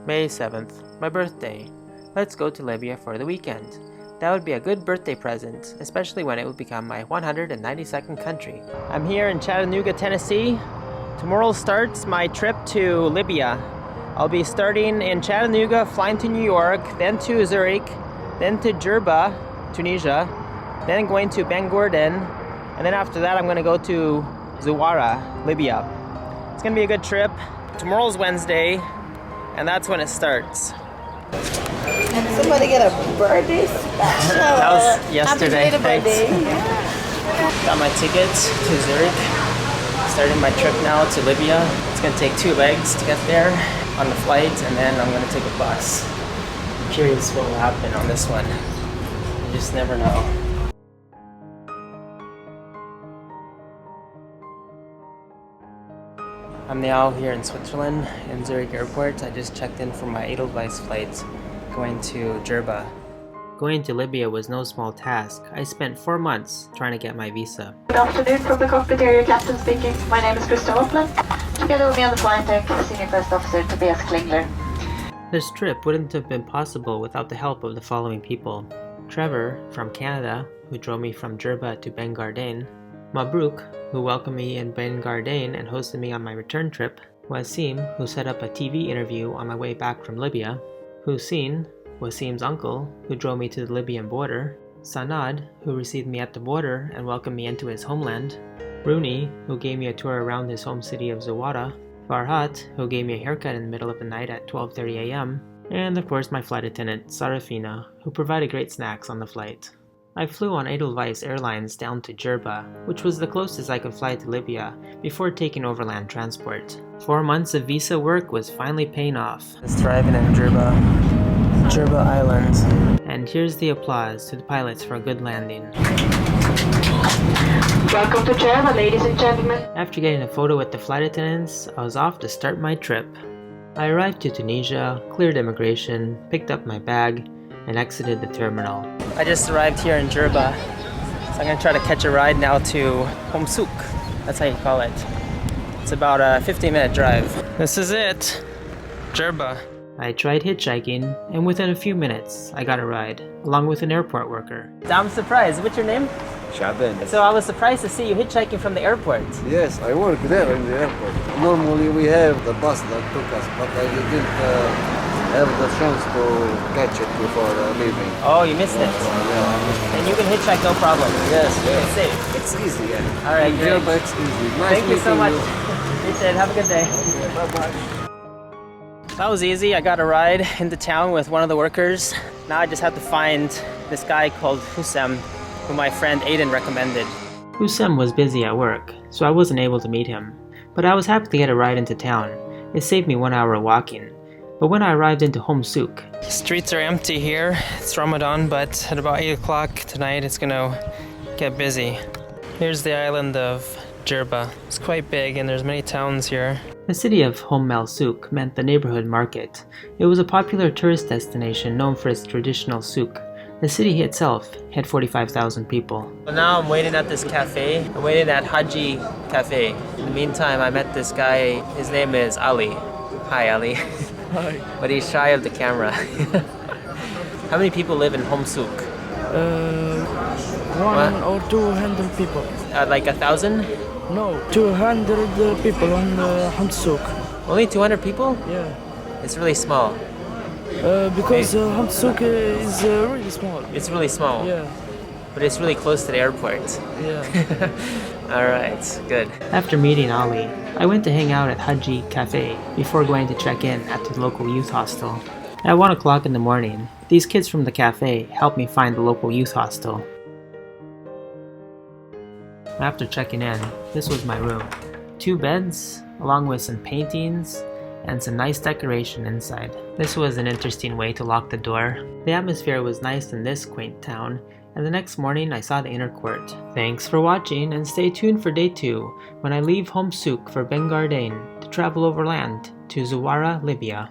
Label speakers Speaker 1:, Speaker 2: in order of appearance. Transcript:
Speaker 1: May 7th, my birthday. Let's go to Libya for the weekend. That would be a good birthday present, especially when it will become my 192nd country. I'm here in Chattanooga, Tennessee. Tomorrow starts my trip to Libya. I'll be starting in Chattanooga, flying to New York, then to Zurich, then to Jerba, Tunisia, then going to Ben Gordon, and then after that I'm going to go to Zawara, Libya. It's going to be a good trip. Tomorrow's Wednesday, and that's when it starts.
Speaker 2: Somebody get a birthday special.
Speaker 1: That was yesterday.
Speaker 2: Happy birthday.
Speaker 1: Got my tickets to Zurich. Starting my trip now to Libya. It's going to take 2 legs to get there on the flight, and then I'm going to take a bus. I'm curious what will happen on this one. You just never know. I'm now here in Switzerland, in Zurich Airport. I just checked in for my Edelweiss flight going to Jerba. Going to Libya was no small task. I spent 4 months trying to get my visa.
Speaker 3: Good afternoon, from the cockpit area captain speaking. My name is Krista Hopland. Together with me on the flight deck, Senior First Officer Tobias Klingler.
Speaker 1: This trip wouldn't have been possible without the help of the following people. Trevor from Canada, who drove me from Jerba to Ben Gardane. Mabruk, who welcomed me in Ben Gardane and hosted me on my return trip. Wasim, who set up a TV interview on my way back from Libya. Hussein, Wasim's uncle, who drove me to the Libyan border. Sanad, who received me at the border and welcomed me into his homeland. Rooney, who gave me a tour around his home city of Zawara. Farhat, who gave me a haircut in the middle of the night at 12:30 a.m. And of course my flight attendant, Seraphina, who provided great snacks on the flight. I flew on Edelweiss Airlines down to Jerba, which was the closest I could fly to Libya before taking overland transport. 4 months of visa work was finally paying off. It's driving in Jerba Island. And here's the applause to the pilots for a good landing.
Speaker 3: Welcome to Jerba, ladies and gentlemen.
Speaker 1: After getting a photo with the flight attendants, I was off to start my trip. I arrived to Tunisia, cleared immigration, picked up my bag, and exited the terminal. I just arrived here in Jerba, so I'm going to try to catch a ride now to Houmt el Souk. That's how you call it. It's about a 15-minute drive. This is it, Jerba. I tried hitchhiking, and within a few minutes, I got a ride, along with an airport worker. I'm surprised. What's your name?
Speaker 4: Shaban.
Speaker 1: So I was surprised to see you hitchhiking from the airport.
Speaker 4: Yes, I work there in the airport. Normally we have the bus that took us, but I didn't have the chance to catch it before leaving.
Speaker 1: Oh, you missed it.
Speaker 4: Yeah.
Speaker 1: And you can hitchhike no problem.
Speaker 4: Yes, yes.
Speaker 1: It's safe.
Speaker 4: It's easy, yeah.
Speaker 1: All right, great.
Speaker 4: But it's easy. Nice
Speaker 1: Thank you so much.
Speaker 4: You.
Speaker 1: You said, have a good day.
Speaker 4: Bye-bye.
Speaker 1: That was easy. I got a ride into town with one of the workers. Now I just have to find this guy called Houssam, who my friend Aiden recommended. Houssam was busy at work, so I wasn't able to meet him. But I was happy to get a ride into town. It saved me 1 hour of walking. But when I arrived into Houmt el Souk, streets are empty here. It's Ramadan, but at about 8 o'clock tonight it's gonna get busy. Here's the island of Jerba. It's quite big and there's many towns here. The city of Houmt el Souk meant the neighborhood market. It was a popular tourist destination known for its traditional souk. The city itself had 45,000 people. So now I'm waiting at this cafe. I'm waiting at Haji Cafe. In the meantime, I met this guy. His name is Ali. Hi, Ali.
Speaker 5: Hi.
Speaker 1: But he's shy of the camera. How many people live in Houmt el Souk?
Speaker 5: 1 or 200 people.
Speaker 1: Like 1,000?
Speaker 5: No, 200 people on Houmt el Souk.
Speaker 1: Only 200 people?
Speaker 5: Yeah.
Speaker 1: It's really small.
Speaker 5: Because Houmt el Souk is really small.
Speaker 1: It's really small.
Speaker 5: Yeah.
Speaker 1: But it's really close to the airport.
Speaker 5: Yeah.
Speaker 1: Alright, good. After meeting Ali, I went to hang out at Haji Cafe before going to check in at the local youth hostel. At 1 o'clock in the morning, these kids from the cafe helped me find the local youth hostel. After checking in, this was my room. 2 beds, along with some paintings, and some nice decoration inside. This was an interesting way to lock the door. The atmosphere was nice in this quaint town, and the next morning I saw the inner court. Thanks for watching, and stay tuned for day 2 when I leave Houmt el Souk for Ben Gardane to travel overland to Zawara, Libya.